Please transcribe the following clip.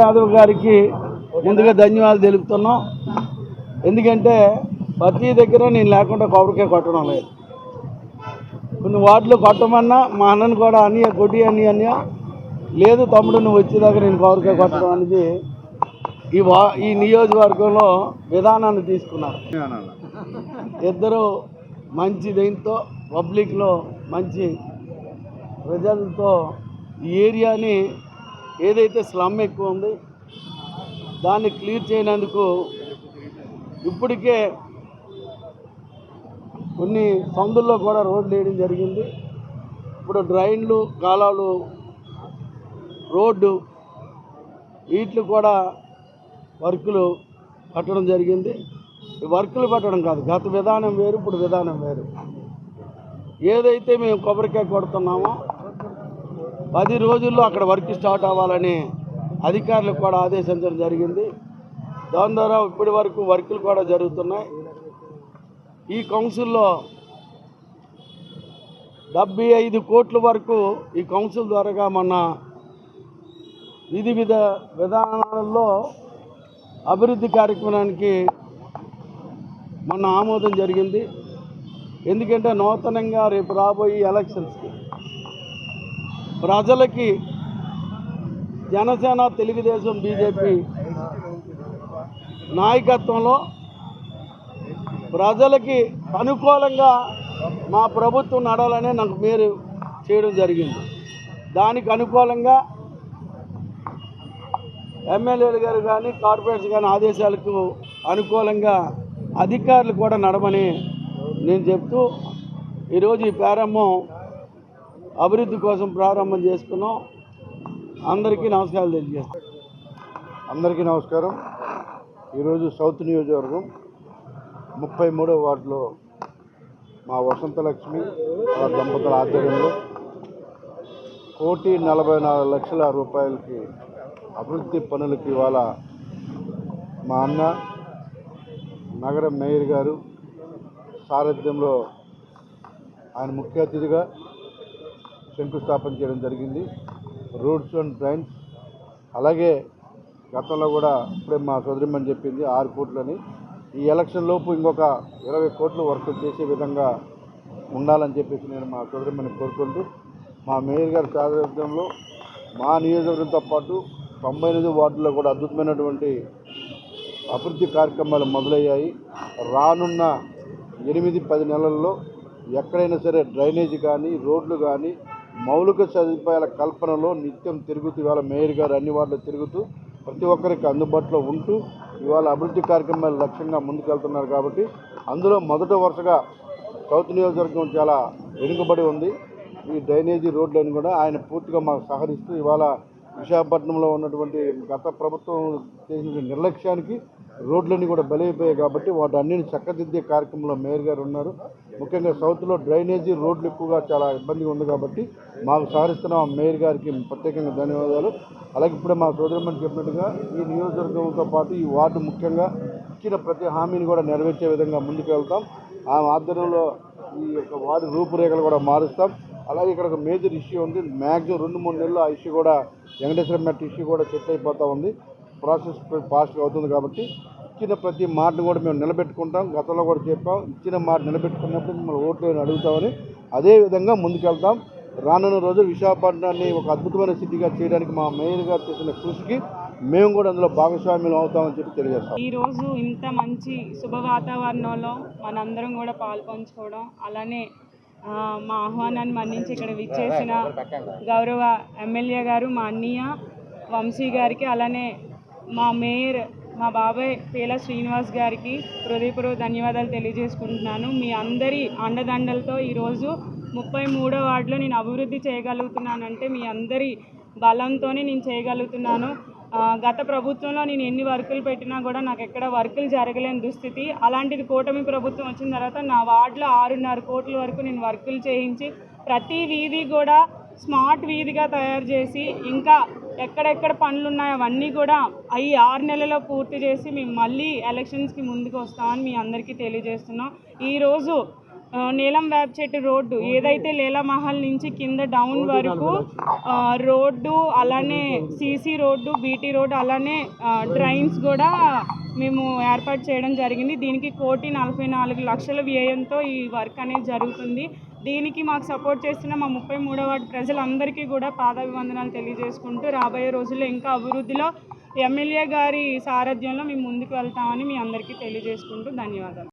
యాదవ్ గారికి ముందుగా ధన్యవాదాలు తెలుపుతున్నాం. ఎందుకంటే ప్రతి దగ్గర నేను లేకుండా కొబ్బరికాయ కొట్టడం లేదు. కొన్ని వార్డులు కొట్టమన్నా మా అన్నను కూడా అన్నయ్య కొట్టి అన్నయ్య లేదు తమ్ముడు నువ్వు వచ్చేదాకా నేను కొబ్బరికాయ కొట్టడం అనేది ఈ నియోజకవర్గంలో విధానాన్ని తీసుకున్నారు. ఇద్దరు మంచి దీంతో పబ్లిక్లో మంచి ప్రజలతో ఈ ఏరియాని ఏదైతే స్లమ్ ఎక్కువ ఉంది దాన్ని క్లియర్ చేయనందుకు ఇప్పటికే కొన్ని సందుల్లో కూడా రోడ్లు వేయడం జరిగింది. ఇప్పుడు డ్రైన్లు కాలాలు రోడ్డు వీటికి కూడా వర్కులు పెట్టడం జరిగింది. వర్కులు పెట్టడం కాదు, గత విధానం వేరు ఇప్పుడు విధానం వేరు. ఏదైతే మేము కొబ్బరికాయ కొడుతున్నామో 10 రోజుల్లో అక్కడ వర్క్ స్టార్ట్ అవ్వాలని అధికారులకు కూడా ఆదేశించడం జరిగింది. దాని ద్వారా ఇప్పటి వరకు వర్కులు కూడా జరుగుతున్నాయి. ఈ కౌన్సిల్లో 75 కోట్ల వరకు ఈ కౌన్సిల్ ద్వారా మొన్న విధానాల్లో అభివృద్ధి కార్యక్రమానికి మొన్న ఆమోదం జరిగింది. ఎందుకంటే నూతనంగా రేపు రాబోయే ఎలక్షన్స్కి ప్రజలకి జనసేన తెలుగుదేశం బీజేపీ నాయకత్వంలో ప్రజలకి అనుకూలంగా మా ప్రభుత్వం నడాలనే నాకు మీరు చేయడం జరిగింది. దానికి అనుకూలంగా ఎమ్మెల్యేలు గారు కానీ కార్పొరేట్స్ కానీ ఆదేశాలకు అనుకూలంగా అధికారులు కూడా నడమని నేను చెప్తూ ఈరోజు ఈ ప్రారంభం అభివృద్ధి కోసం ప్రారంభం చేసుకున్నాం. అందరికీ నమస్కారాలు తెలియజేస్తాను. అందరికీ నమస్కారం. ఈరోజు సౌత్ నియోజకవర్గం 33వ వార్డులో మా వసంతలక్ష్మి దంపతుల ఆధ్వర్యంలో 1,44,00,000 రూపాయలకి అభివృద్ధి పనులకి ఇవాళ మా అన్న నగర మేయర్ గారు సారథ్యంలో ఆయన ముఖ్య అతిథిగా శంకుస్థాపన చేయడం జరిగింది. రోడ్స్ అండ్ డ్రైన్స్, అలాగే గతంలో కూడా ఇప్పుడే మా సోదరిమని చెప్పింది 6 కోట్లని. ఈ ఎలక్షన్ లోపు ఇంకొక 20 కోట్లు వర్క్ చేసే విధంగా ఉండాలని చెప్పేసి నేను మా సోదరిమని కోరుకుంటూ మా మేయర్ గారి సారథ్యంలో మా నియోజకవర్గంతో పాటు 98 వార్డుల్లో కూడా అద్భుతమైనటువంటి అభివృద్ధి కార్యక్రమాలు మొదలయ్యాయి. రానున్న 8-10 నెలల్లో ఎక్కడైనా సరే డ్రైనేజీ కానీ రోడ్లు కానీ మౌలిక సదుపాయాల కల్పనలో నిత్యం తిరుగుతూ ఇవాళ మేయర్ గారు అన్ని వార్డులు తిరుగుతూ ప్రతి ఒక్కరికి అందుబాటులో ఉంటూ ఇవాళ అభివృద్ధి కార్యక్రమాలు లక్ష్యంగా ముందుకెళ్తున్నారు. కాబట్టి అందులో మొదట వరుసగా సౌత్ నియోజకవర్గం చాలా వెనుకబడి ఉంది. ఈ డ్రైనేజీ రోడ్లను కూడా ఆయన పూర్తిగా మాకు సహకరిస్తూ ఇవాళ విశాఖపట్నంలో ఉన్నటువంటి గత ప్రభుత్వం చేసిన నిర్లక్ష్యానికి రోడ్లన్నీ కూడా బలైపోయాయి. కాబట్టి వాటి అన్నింటిని చక్కదిద్దే కార్యక్రమంలో మేయర్ గారు ఉన్నారు. ముఖ్యంగా సౌత్లో డ్రైనేజీ రోడ్లు ఎక్కువగా చాలా ఇబ్బందిగా ఉంది కాబట్టి మాకు సహకరిస్తున్న మేయర్ గారికి ప్రత్యేకంగా ధన్యవాదాలు. అలాగే ఇప్పుడే మా సోదరుమని చెప్పినట్టుగా ఈ నియోజకవర్గంతో పాటు ఈ వార్డు ముఖ్యంగా ఇచ్చిన ప్రతి హామీని కూడా నెరవేర్చే విధంగా ముందుకు వెళ్తాం. ఆ ఆధ్వర్యంలో ఈ యొక్క వార్డు రూపురేఖలు కూడా మారుస్తాం. అలాగే ఇక్కడ ఒక మేజర్ ఇష్యూ ఉంది. మ్యాక్సిమం 2-3 నెలలు ఆ ఇష్యూ కూడా వెంకటేశ్వర మెట్ ఇష్యూ కూడా సెట్ అయిపోతూ ఉంది. ప్రాసెస్ ఫాస్ట్గా అవుతుంది. కాబట్టి ఇచ్చిన ప్రతి మాటను కూడా మేము నిలబెట్టుకుంటాం. గతంలో కూడా చెప్పాం, ఇచ్చిన మాట నిలబెట్టుకున్నప్పుడు మిమ్మల్ని ఓట్లు అడుగుతామని అదేవిధంగా ముందుకెళ్తాం. రానున్న రోజు విశాఖపట్నాన్ని ఒక అద్భుతమైన సిటీగా చేయడానికి మా మేయర్ గారు చేసిన కృషికి మేము కూడా అందులో భాగస్వామ్యం అవుతామని చెప్పి తెలియజేస్తాం. ఈరోజు ఇంత మంచి శుభ వాతావరణంలో మనందరం కూడా పాల్పంచుకోవడం, అలానే మా ఆహ్వానాన్ని మన్నించి ఇక్కడ విచ్చేసిన గౌరవ ఎమ్మెల్యే గారు మా అన్నయ్య వంశీ గారికి, అలానే మా మేయర్ మా బాబాయ్ పేల శ్రీనివాస్ గారికి హృదయపూర్వక ధన్యవాదాలు తెలియజేసుకుంటున్నాను. మీ అందరి అండదండలతో ఈరోజు 33వ వార్డులో నేను అభివృద్ధి చేయగలుగుతున్నానంటే మీ అందరి బలంతోనే నేను చేయగలుగుతున్నాను. గత ప్రభుత్వంలో నేను ఎన్ని వర్కులు పెట్టినా కూడా నాకు ఎక్కడ వర్కులు జరగలేని దుస్థితి. అలాంటిది కూటమి ప్రభుత్వం వచ్చిన తర్వాత నా వార్డులో 6.5 కోట్ల వరకు నేను వర్కులు చేయించి ప్రతి వీధి కూడా స్మార్ట్ వీధిగా తయారు చేసి ఇంకా ఎక్కడెక్కడ పనులు ఉన్నాయో అవన్నీ కూడా ఈ 6 నెలల్లో పూర్తి చేసి మేము మళ్ళీ ఎలక్షన్స్కి ముందుకు వస్తామని మీ అందరికీ తెలియజేస్తున్నాం. ఈరోజు నీలం వేప చెట్టు రోడ్డు ఏదైతే లీలామహల్ నుంచి కింద డౌన్ వరకు రోడ్డు, అలానే సీసీ రోడ్డు, బీటీ రోడ్డు, అలానే డ్రైన్స్ కూడా మేము ఏర్పాటు చేయడం జరిగింది. దీనికి 1,44,00,000 వ్యయంతో ఈ వర్క్ అనేది జరుగుతుంది. దీనికి మాకు సపోర్ట్ చేస్తున్న మా 33వ వార్డు ప్రజలందరికీ కూడా పాదాభివందనాలు తెలియజేసుకుంటూ రాబోయే రోజుల్లో ఇంకా అభివృద్ధిలో ఎమ్మెల్యే గారి సారథ్యంలో మేము ముందుకు వెళ్తామని మీ అందరికీ తెలియజేసుకుంటూ ధన్యవాదాలు.